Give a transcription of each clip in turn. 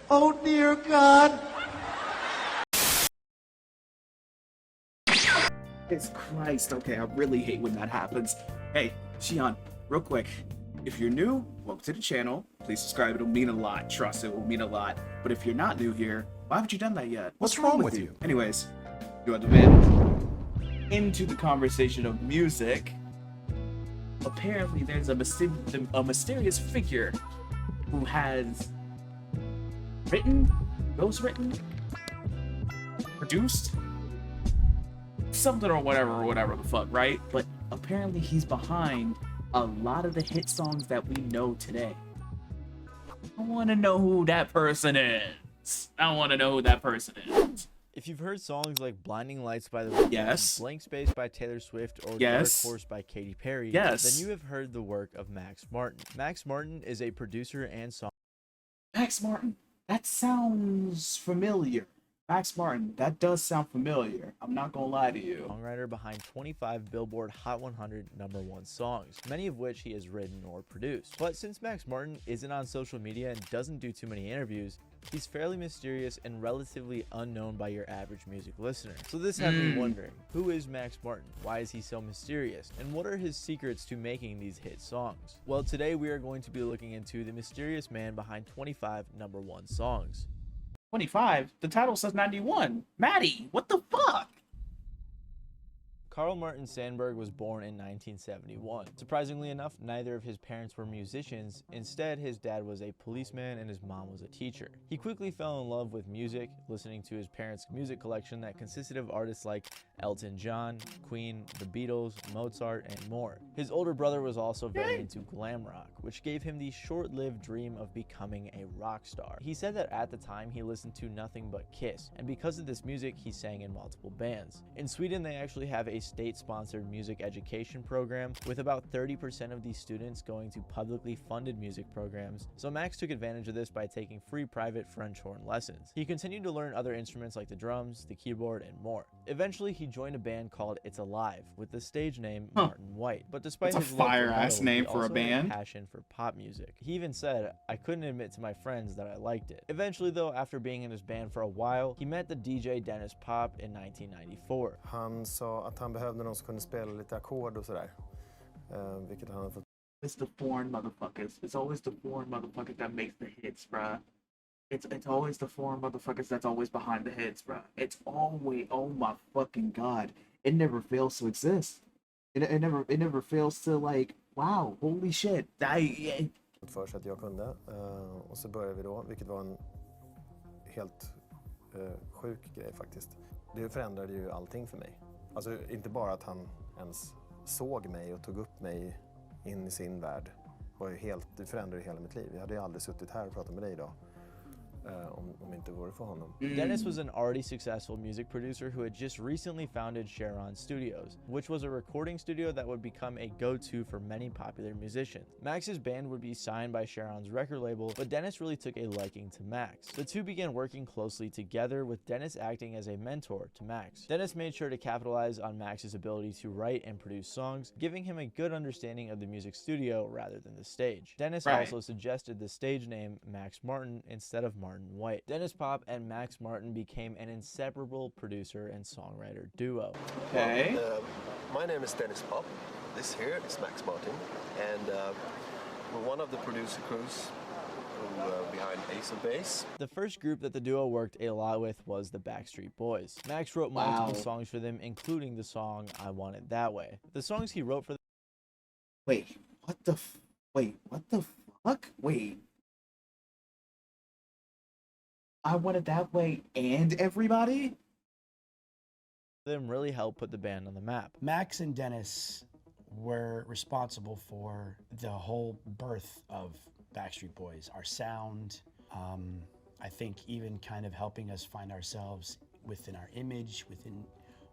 Oh dear God. It's Christ. Okay, I really hate when that happens. Hey, Xion, real quick. If you're new, welcome to the channel. Please subscribe. It'll mean a lot. Trust, it will mean a lot. But if you're not new here, why haven't you done that yet? What's wrong with you? Anyways, you want to bend into the conversation of music. Apparently, there's a mysterious figure who has written, ghostwritten, produced something or whatever the fuck, right? But apparently he's behind a lot of the hit songs that we know today. I want to know who that person is. If you've heard songs like Blinding Lights by the Weeknd, Yes. Blank Space by Taylor Swift, or Yes. Dark Horse by Katy Perry, Yes. then you have heard the work of Max Martin. Max Martin is a producer and Max Martin. That sounds familiar. Max Martin. That does sound familiar. I'm not gonna lie to you. songwriter behind 25 Billboard Hot 100 #1 songs, many of which he has written or produced. But since Max Martin isn't on social media and doesn't do too many interviews, he's fairly mysterious and relatively unknown by your average music listener. So this had me wondering, who is Max Martin? Why is he so mysterious? And what are his secrets to making these hit songs? Well, today we are going to be looking into the mysterious man behind 25 #1 songs. 25. The title says 91. Matty, what the fuck? Carl Martin Sandburg was born in 1971. Surprisingly enough, neither of his parents were musicians. Instead, his dad was a policeman and his mom was a teacher. He quickly fell in love with music, listening to his parents' music collection that consisted of artists like Elton John, Queen, the Beatles, Mozart, and more. His older brother was also very into glam rock, which gave him the short-lived dream of becoming a rock star. He said that at the time he listened to nothing but Kiss, and because of this music, he sang in multiple bands. In Sweden, they actually have a state-sponsored music education program, with about 30% of these students going to publicly funded music programs, so Max took advantage of this by taking free private French horn lessons. He continued to learn other instruments like the drums, the keyboard, and more. Eventually, he joined a band called It's Alive, with the stage name Martin White. But despite That's a his love for fire-ass metal, name he for a also had band. passion for pop music. He even said, "I couldn't admit to my friends that I liked it." Eventually, though, after being in his band for a while, he met the DJ Dennis Pop in 1994. Han sa att han behövde någon som kunde spela lite ackord och sådär. Vilket han hade fått. It's the foreign motherfuckers. It's always the foreign motherfuckers that makes the hits, bruh. It's always the foreign motherfuckers that's always behind the hits, bruh. It's always, oh my fucking god. It never fails to exist. It never fails to, like, wow, holy shit. För sig att jag kunde. Och så började vi då, vilket var en helt sjuk grej faktiskt. Det förändrade ju allting för mig. Alltså inte bara att han ens såg mig och tog upp mig in i sin värld. Det förändrade hela mitt liv. Jag hade ju aldrig suttit här och pratat med dig idag. Om inte vore för honom. Dennis was an already successful music producer who had just recently founded Sharon Studios, which was a recording studio that would become a go-to for many popular musicians. Max's band would be signed by Sharon's record label, but Dennis really took a liking to Max. The two began working closely together, with Dennis acting as a mentor to Max. Dennis made sure to capitalize on Max's ability to write and produce songs, giving him a good understanding of the music studio rather than the stage. Dennis also suggested the stage name Max Martin instead of Martin White. Dennis Pop and Max Martin became an inseparable producer and songwriter duo. Okay. Well, my name is Dennis Pop. This here is Max Martin, and we're one of the producer crews behind Ace of Base. The first group that the duo worked a lot with was the Backstreet Boys. Max wrote multiple songs for them, including the song I Want It That Way. The songs he wrote for Wait, what the fuck? Wait. I Want It That Way and Everybody? them really helped put the band on the map. Max and Dennis were responsible for the whole birth of Backstreet Boys, our sound, I think even kind of helping us find ourselves within our image, within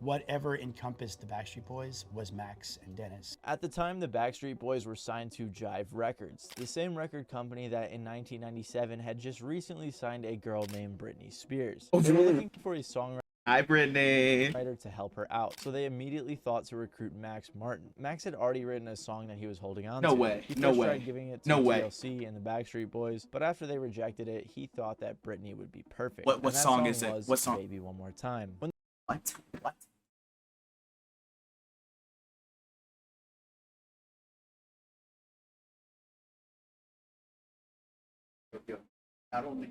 whatever encompassed the Backstreet Boys was Max and Dennis. At the time, the Backstreet Boys were signed to Jive Records, the same record company that in 1997 had just recently signed a girl named Britney Spears. They were looking for a songwriter Hi, Brittany. writer to help her out, so they immediately thought to recruit Max Martin. Max had already written a song that he was holding on No to. way, He no first way, tried giving it to no way. TLC and the Backstreet Boys, but after they rejected it, he thought that Britney would be perfect. What And that song is it? was What song? Baby One More Time. What? What? Yo, not only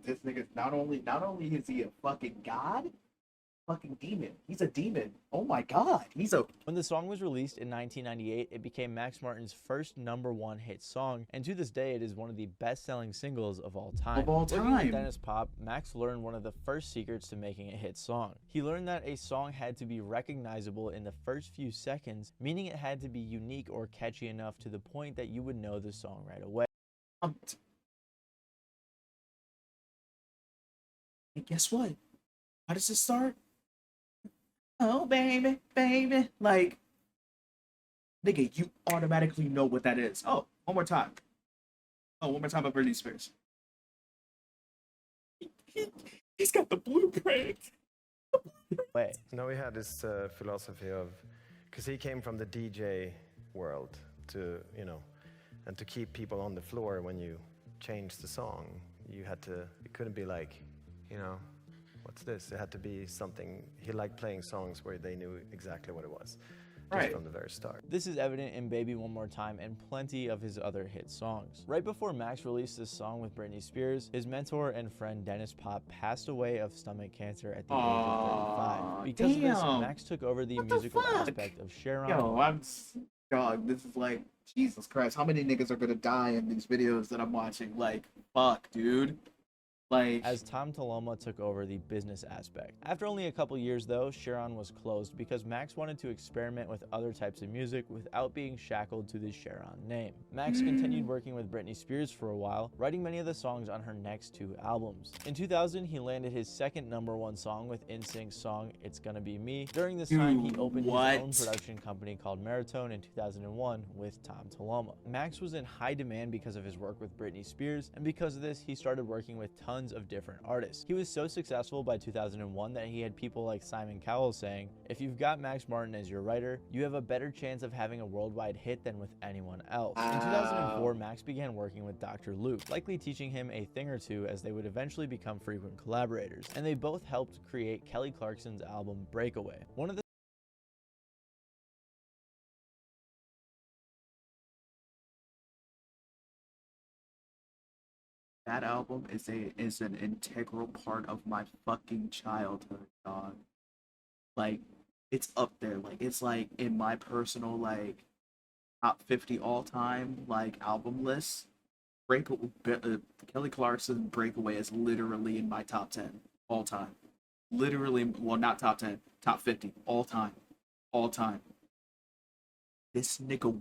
this nigga, not only is he a fucking god, fucking demon. He's a demon. Oh my god, he's a. When the song was released in 1998, it became Max Martin's first #1 hit song, and to this day, it is one of the best-selling singles of all time. Of all Working with time. Dennis Pop, Max learned one of the first secrets to making a hit song. He learned that a song had to be recognizable in the first few seconds, meaning it had to be unique or catchy enough to the point that you would know the song right away. Hey, guess what? How does it start? Oh, baby, baby. Like, nigga, you automatically know what that is. Oh, one more time. Oh, one more time by Britney Spears. He's got the blueprint. No, we had this philosophy of, because he came from the DJ world to, you know, and to keep people on the floor when you changed the song, you had to, it couldn't be like, you know, what's this? It had to be something, he liked playing songs where they knew exactly what it was. Just from the very start. This is evident in Baby One More Time and plenty of his other hit songs. Right before Max released this song with Britney Spears, his mentor and friend Dennis Pop passed away of stomach cancer at the age of 35. Because of this, Max took over the musical aspect of Sharon. Yo, dog, this is like, Jesus Christ, how many niggas are gonna die in these videos that I'm watching? Like, fuck, dude. Like, as Tom Toloma took over the business aspect. After only a couple years though, Sharon was closed because Max wanted to experiment with other types of music without being shackled to the Sharon name. Max continued working with Britney Spears for a while, writing many of the songs on her next 2 albums. In 2000, he landed his second #1 song with NSYNC's song It's Gonna Be Me. During this time, he opened his own production company called Maratone in 2001 with Tom Toloma. Max was in high demand because of his work with Britney Spears, and because of this, he started working with tons of different artists. He was so successful by 2001 that he had people like Simon Cowell saying, if you've got Max Martin as your writer, you have a better chance of having a worldwide hit than with anyone else. In 2004, Max began working with Dr. Luke, likely teaching him a thing or two as they would eventually become frequent collaborators, and they both helped create Kelly Clarkson's album Breakaway. One of the that album is an integral part of my fucking childhood, dog. Like, it's up there. Like, it's like in my personal like top 50 all time like album list. Kelly Clarkson Breakaway is literally in my top 10 all time. Literally, well, not top 10, top 50 all time, all time. This nigga.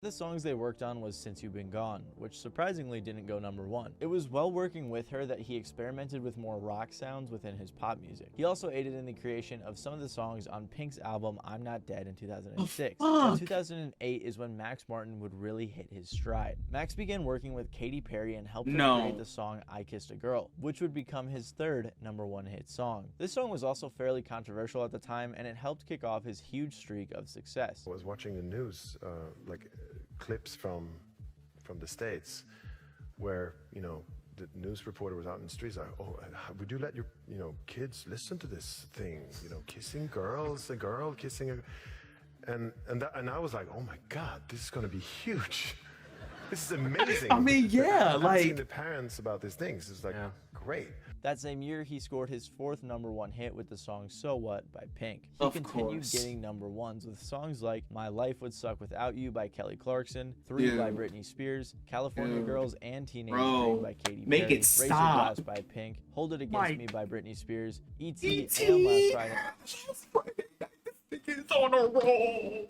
The songs they worked on was Since You've Been Gone, which surprisingly didn't go #1. It was while working with her that he experimented with more rock sounds within his pop music. He also aided in the creation of some of the songs on Pink's album I'm Not Dead in 2006. In 2008 is when Max Martin would really hit his stride. Max began working with Katy Perry and helped her create the song I Kissed a Girl, which would become his third #1 hit song. This song was also fairly controversial at the time, and it helped kick off his huge streak of success. I was watching the news, like clips from the States, where, you know, the news reporter was out in the streets like, oh, would you let your, you know, kids listen to this thing, you know, kissing girls, a girl kissing a, and I was like, oh my God, this is gonna be huge. This is amazing. I mean, yeah, like asking the parents about these things is like great. That same year, he scored his 4th #1 hit with the song So What by Pink. He continued getting #1s with songs like My Life Would Suck Without You by Kelly Clarkson, 3 by Britney Spears, California Girls and Teenage Dream by Katy Perry, Razor Glass by Pink, Hold It Against Me by Britney Spears, E.T. and Last Friday. Last Friday Night, this nigga is on a roll.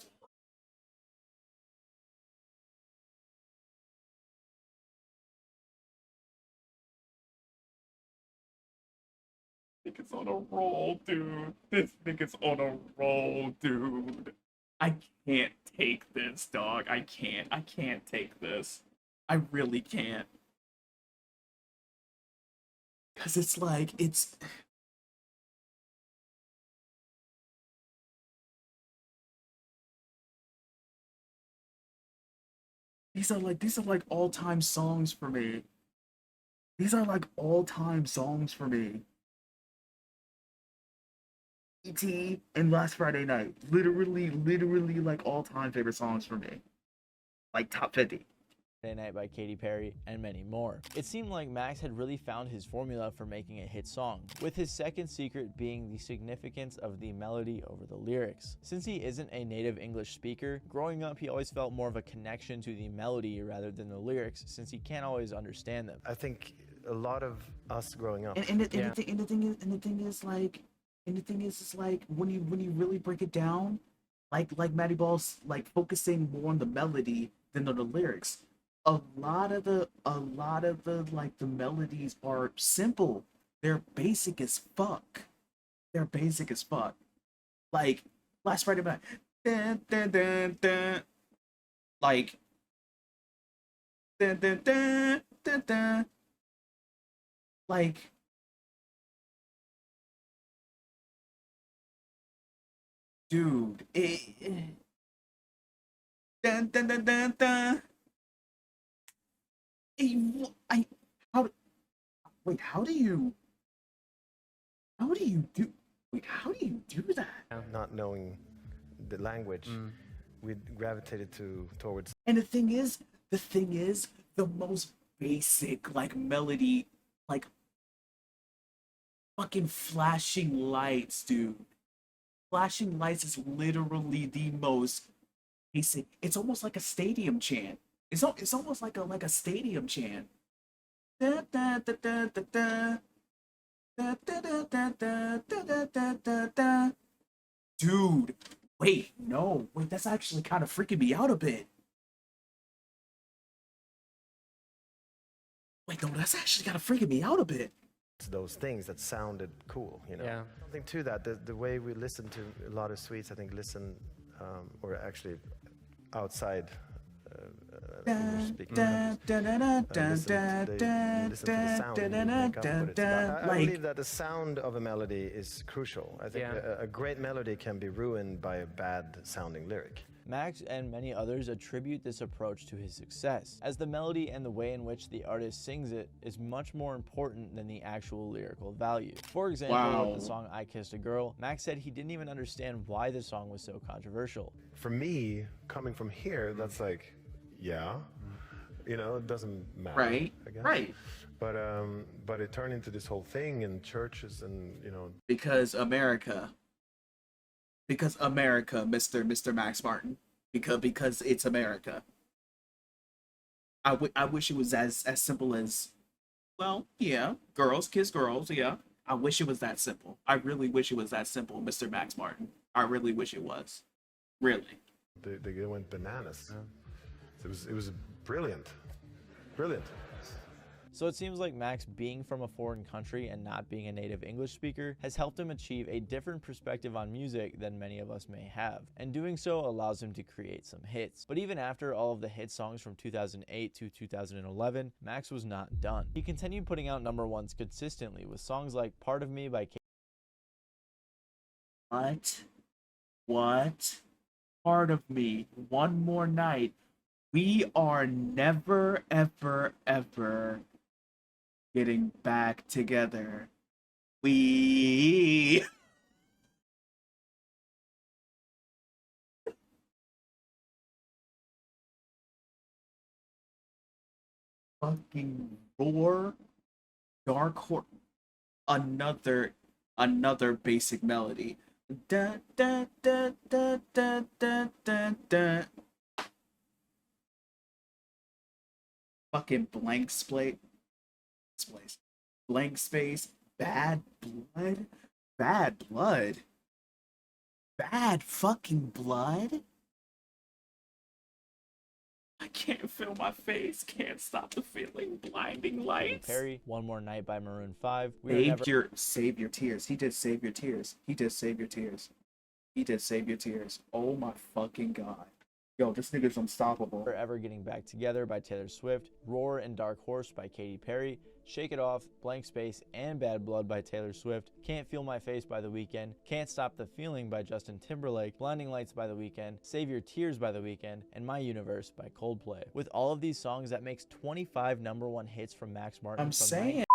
Nigga's on a roll, dude. This nigga's on a roll, dude. I can't take this, dog. I can't take this. I really can't. Cause it's like, these are like all-time songs for me. These are like all-time songs for me. E.T. and Last Friday Night. Literally like all-time favorite songs for me. Like top 50. Friday Night by Katy Perry, and many more. It seemed like Max had really found his formula for making a hit song, with his second secret being the significance of the melody over the lyrics. Since he isn't a native English speaker, growing up he always felt more of a connection to the melody rather than the lyrics, since he can't always understand them. I think a lot of us growing up. And the thing is like when you really break it down, like MattyBallz, like focusing more on the melody than on the lyrics. A lot of the like the melodies are simple. They're basic as fuck. They're basic as fuck. Like Last Friday Night, dun, dun, dun, dun. Like dun, dun, dun, dun, dun. Like dude, dun, dun, dun, dun, dun. I how wait how do you do wait how do you do that? Not knowing the language, we gravitated towards. And the thing is the most basic like melody, like fucking flashing lights, dude. Flashing lights is literally the most basic. It's almost like a stadium chant. It's almost like a stadium chant. Da, da, da, da, da, da. Da, da, da, da, da, da, da, da, da. Dude, wait, no, wait, that's actually kind of freaking me out a bit. Wait, no, that's actually kind of freaking me out a bit. Those things that sounded cool, you know. Yeah. Something to that. The way we listen to a lot of Swedes, I think, or actually outside English speaking countries, listen to the sound and you make up what it's about. I believe that the sound of a melody is crucial. I think a great melody can be ruined by a bad sounding lyric. Max and many others attribute this approach to his success, as the melody and the way in which the artist sings it is much more important than the actual lyrical value. For example, with the song I Kissed a Girl, Max said he didn't even understand why the song was so controversial. For me, coming from here, that's like, yeah, you know, it doesn't matter. Right, I guess. right. But it turned into this whole thing in churches and, you know. Because America, Mr. Max Martin, because it's America. I wish it was as simple as, well, yeah, girls kiss girls, yeah. I wish it was that simple. I really wish it was that simple, Mr. Max Martin. I really wish it was. Really. They went bananas. It was brilliant. Brilliant. So it seems like Max being from a foreign country and not being a native English speaker has helped him achieve a different perspective on music than many of us may have, and doing so allows him to create some hits. But even after all of the hit songs from 2008 to 2011, Max was not done. He continued putting out #1s consistently with songs like Part of Me by What? Part of Me, One More Night. We are never, ever, ever getting back together. We... Fucking Roar, Dark Horse, another basic melody. Da da da da da da da da. Fucking Blank Space. Blank Space. Bad Blood. Bad fucking blood. I can't feel my face. Can't stop the feeling. Blinding lights. Perry, One More Night by Maroon 5. Save your tears. He did save your tears. He did save your tears. Oh my fucking god. Yo, this nigga's unstoppable. Forever Getting Back Together by Taylor Swift, Roar and Dark Horse by Katy Perry, Shake It Off, Blank Space, and Bad Blood by Taylor Swift, Can't Feel My Face by The Weeknd, Can't Stop the Feeling by Justin Timberlake, Blinding Lights by The Weeknd, Save Your Tears by The Weeknd, and My Universe by Coldplay. With all of these songs, that makes 25 #1 hits from Max Martin. I'm saying.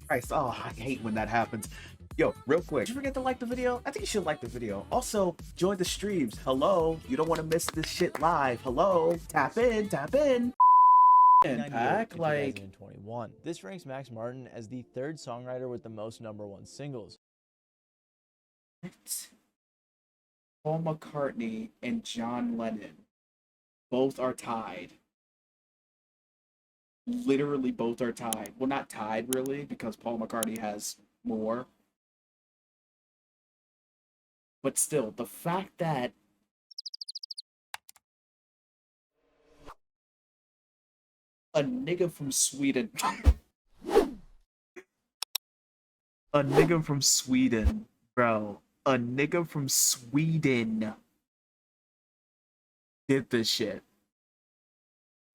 Christ, oh, I hate when that happens. Yo, real quick, did you forget to like the video? I think you should like the video. Also, join the streams. Hello, you don't want to miss this shit live. Hello, tap in, tap in. And act like 2021. This ranks Max Martin as the 3rd songwriter with the most #1 singles. Paul McCartney and John Lennon both are tied. Literally both are tied. Well, not tied really, because Paul McCartney has more. But still, the fact that a nigga from Sweden, a nigga from Sweden, bro, a nigga from Sweden did this shit.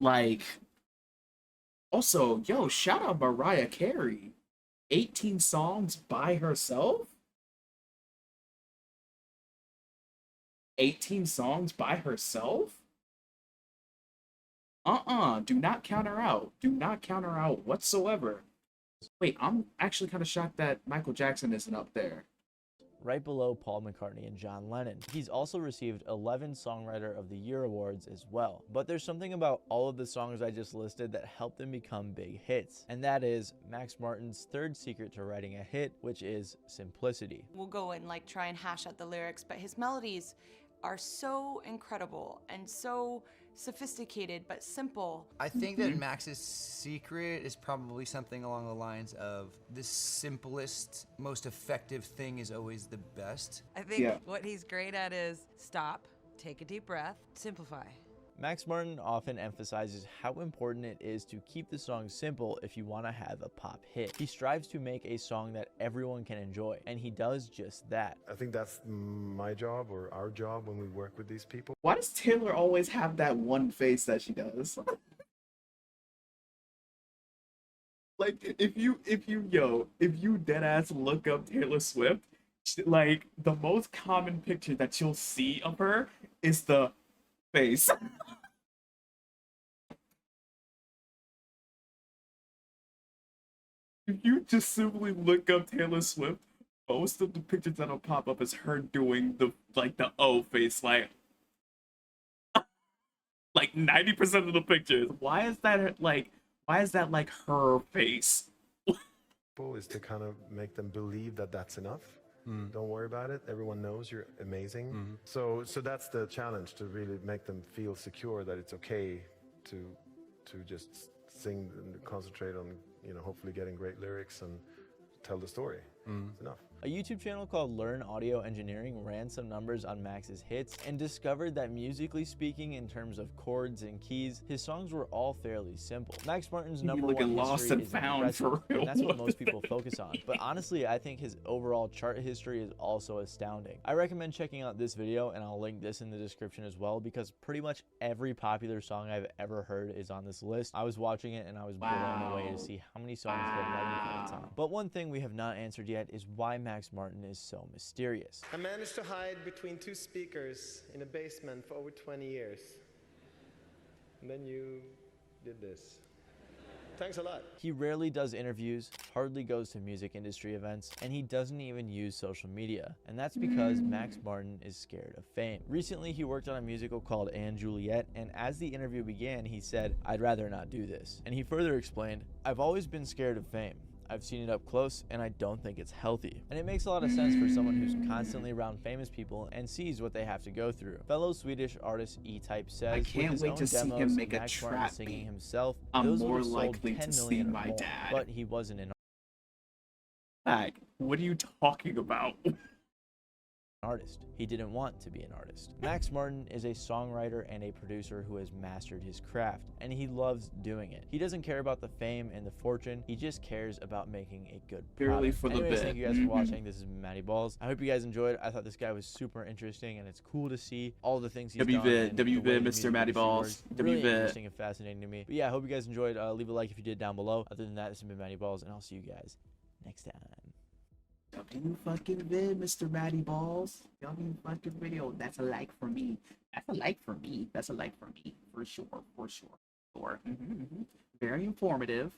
Like, also, yo, shout out Mariah Carey. 18 songs by herself? 18 songs by herself? Do not count her out. Do not count her out whatsoever. Wait, I'm actually kind of shocked that Michael Jackson isn't up there. Right below Paul McCartney and John Lennon. He's also received 11 Songwriter of the Year awards as well. But there's something about all of the songs I just listed that helped them become big hits. And that is Max Martin's 3rd secret to writing a hit, which is simplicity. We'll go and like try and hash out the lyrics, but his melodies are so incredible and so sophisticated but simple. I think that Max's secret is probably something along the lines of the simplest, most effective thing is always the best. I think what he's great at is stop, take a deep breath, simplify. Max Martin often emphasizes how important it is to keep the song simple if you want to have a pop hit. He strives to make a song that everyone can enjoy, and he does just that. I think that's my job or our job when we work with these people. Why does Taylor always have that one face that she does? Like, if you dead ass look up Taylor Swift, like, the most common picture that you'll see of her is the face. If you just simply look up Taylor Swift, most of the pictures that'll pop up is her doing the O face, like 90% of the pictures. Why is that her face? Is to kind of make them believe that that's enough. Don't worry about it. Everyone knows you're amazing. So that's the challenge, to really make them feel secure that it's okay to just sing and concentrate on, hopefully getting great lyrics and tell the story. It's enough. A YouTube channel called Learn Audio Engineering ran some numbers on Max's hits and discovered that musically speaking, in terms of chords and keys, his songs were all fairly simple. Max Martin's #1 Lost history and is Found impressive, for real. and that's what most people focus on. But honestly, I think his overall chart history is also astounding. I recommend checking out this video, and I'll link this in the description as well, because pretty much every popular song I've ever heard is on this list. I was watching it and I was blown away to see how many songs he had written at the time. But one thing we have not answered yet is why Max Martin is so mysterious. I managed to hide between 2 speakers in a basement for over 20 years. And then you did this. Thanks a lot. He rarely does interviews, hardly goes to music industry events, and he doesn't even use social media. And that's because Max Martin is scared of fame. Recently, he worked on a musical called & Juliet, and as the interview began, he said, "I'd rather not do this." And he further explained, "I've always been scared of fame. I've seen it up close, and I don't think it's healthy." And it makes a lot of sense for someone who's constantly around famous people and sees what they have to go through. Fellow Swedish artist E-Type says, I can't with his wait own to see demos, him make a Max Martin trap singing beat. himself, I'm those more would have sold likely 10 to see million or my more, dad. but he wasn't an What are you talking about? artist. He didn't want to be an artist. Max Martin is a songwriter and a producer who has mastered his craft, and he loves doing it. He doesn't care about the fame and the fortune, he just cares about making a good Purely product. for the Anyways, bit. thank you guys for watching. This is MattyBallz. I hope you guys enjoyed. I thought this guy was super interesting, and it's cool to see all the things he's done. WVid, and the way the Mr. music industry MattyBallz. works. Really WVid. interesting and fascinating to me. But yeah, I hope you guys enjoyed. Leave a like if you did down below. Other than that, this has been MattyBallz, and I'll see you guys next time. W fucking vid, Mr. MattyBallz. W fucking video. That's a like for me. That's a like for me. That's a like for me. For sure. For sure. For sure. Very informative.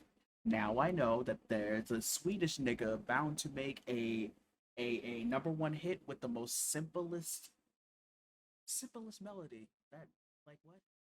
Now I know that there's a Swedish nigga bound to make a #1 hit with the most simplest melody. That, like, what?